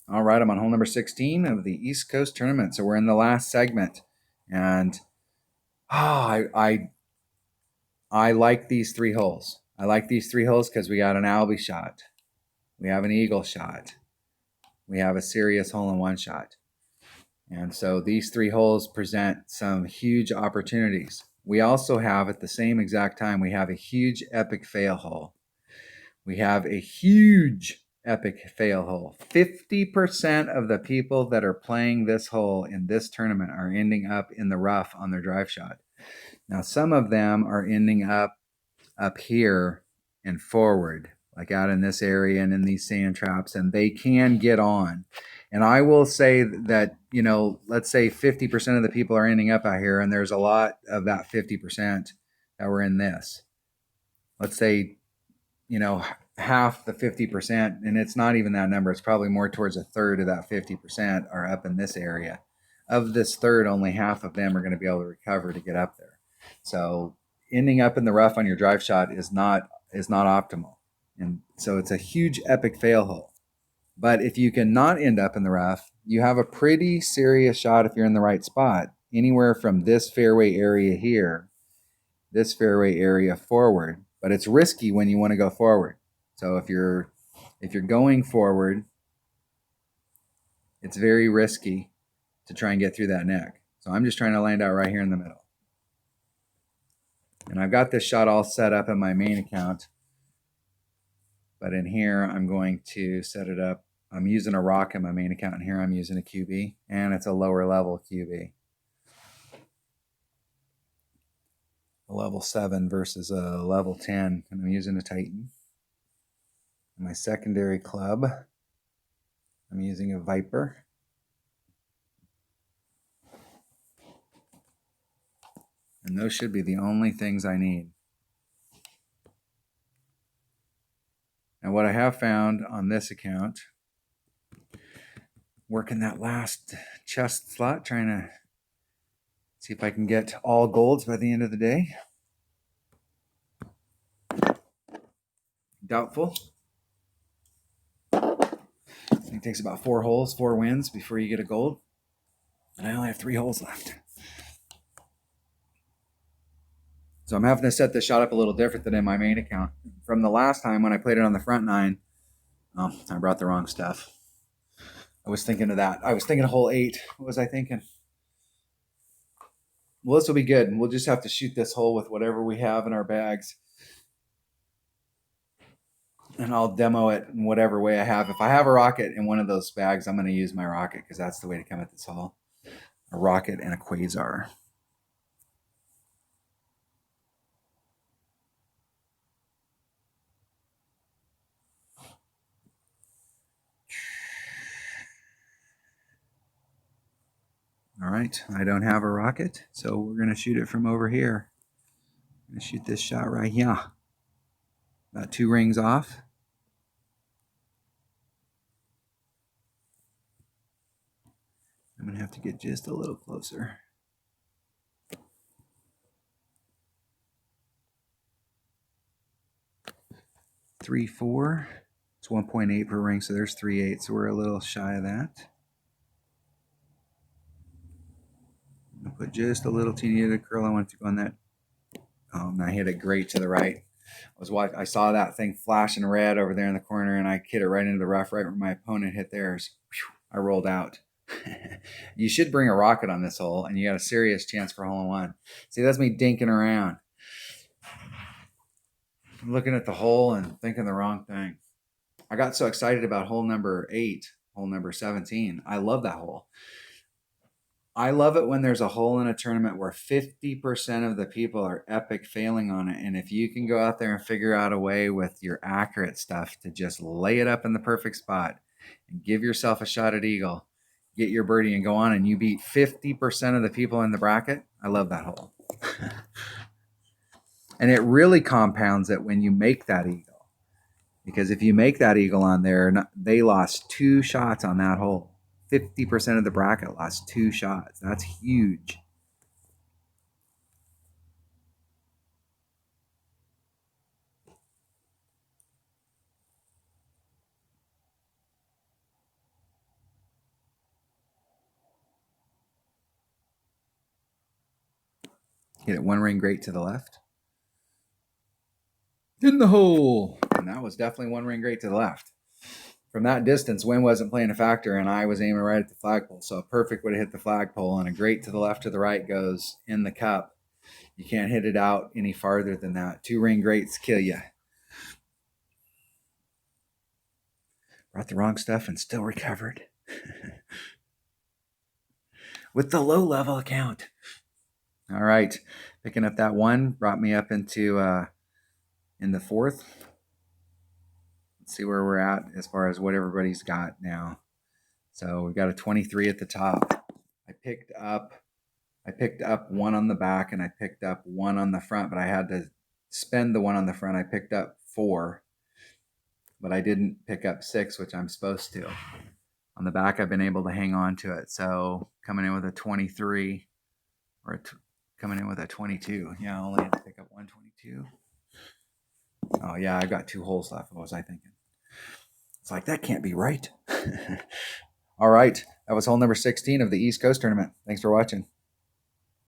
All right, I'm on hole number 16 of the East Coast tournament. So we're in the last segment, and I like these three holes. I like these three holes because we got an Albie shot, we have an Eagle shot, we have a serious hole-in-one shot, and so these three holes present some huge opportunities. We also have, at the same exact time, we have a huge epic fail hole. We have a huge epic fail hole. 50% of the people that are playing this hole in this tournament are ending up in the rough on their drive shot. Now, some of them are ending up here and forward, like out in this area and in these sand traps, and they can get on. And I will say that, let's say 50% of the people are ending up out here, and there's a lot of that 50% that were in this. Let's say, half the 50%, and it's not even that number. It's probably more towards a third of that 50% are up in this area. Of this third, only half of them are going to be able to recover to get up there. So ending up in the rough on your drive shot is not optimal. And so it's a huge epic fail hole. But if you can not end up in the rough, you have a pretty serious shot if you're in the right spot, anywhere from this fairway area here, this fairway area forward. But it's risky when you want to go forward. So if you're going forward, it's very risky to try and get through that neck. So I'm just trying to land out right here in the middle. And I've got this shot all set up in my main account. But in here, I'm going to set it up. I'm using a rock in my main account, and here I'm using a QB, and it's a lower level QB. A level 7 versus a level 10, and I'm using a Titan. My secondary club, I'm using a Viper. And those should be the only things I need. And what I have found on this account, working that last chest slot, trying to see if I can get all golds by the end of the day. Doubtful. I think it takes about 4 holes, 4 wins before you get a gold. And I only have 3 holes left. So I'm having to set this shot up a little different than in my main account. From the last time when I played it on the front 9, I brought the wrong stuff. I was thinking of that. I was thinking of hole 8. What was I thinking? Well, this will be good. We'll just have to shoot this hole with whatever we have in our bags. And I'll demo it in whatever way I have. If I have a rocket in one of those bags, I'm going to use my rocket because that's the way to come at this hole. A rocket and a quasar. All right, I don't have a rocket, so we're going to shoot it from over here. I'm going to shoot this shot right here. About 2 rings off. I'm going to have to get just a little closer. Three, 4. It's 1.8 per ring, so there's 3/8. So we're a little shy of that. I'm going to put just a little teeny bit of curl. I want it to go on that. Oh, and I hit it great to the right. I saw that thing flashing red over there in the corner, and I hit it right into the rough, right where my opponent hit theirs. Whew, I rolled out. You should bring a rocket on this hole, and you got a serious chance for hole-in-one. See, that's me dinking around. I'm looking at the hole and thinking the wrong thing. I got so excited about hole number 8, hole number 17. I love that hole. I love it when there's a hole in a tournament where 50% of the people are epic failing on it. And if you can go out there and figure out a way with your accurate stuff to just lay it up in the perfect spot and give yourself a shot at eagle, get your birdie and go on, and you beat 50% of the people in the bracket, I love that hole. And it really compounds it when you make that eagle. Because if you make that eagle on there, they lost 2 shots on that hole. 50% of the bracket lost 2 shots. That's huge. Hit it one ring great to the left. In the hole. And that was definitely one ring great to the left. From that distance, wind wasn't playing a factor, and I was aiming right at the flagpole. So a perfect would have hit the flagpole, and a great to the left to the right goes in the cup. You can't hit it out any farther than that. 2 ring greats kill you. Brought the wrong stuff and still recovered. With the low level account. All right. Picking up that 1 brought me up into in the 4th. Let's see where we're at as far as what everybody's got now. So we've got a 23 at the top. I picked up 1 on the back and I picked up 1 on the front, but I had to spend the 1 on the front. I picked up 4, but I didn't pick up 6, which I'm supposed to. On the back, I've been able to hang on to it. So coming in with a 23 or coming in with a 22. Yeah, I only had to pick up 122. Oh yeah, I've got 2 holes left. What was I thinking? It's like, that can't be right. All right, that was hole number 16 of the East Coast tournament. Thanks for watching.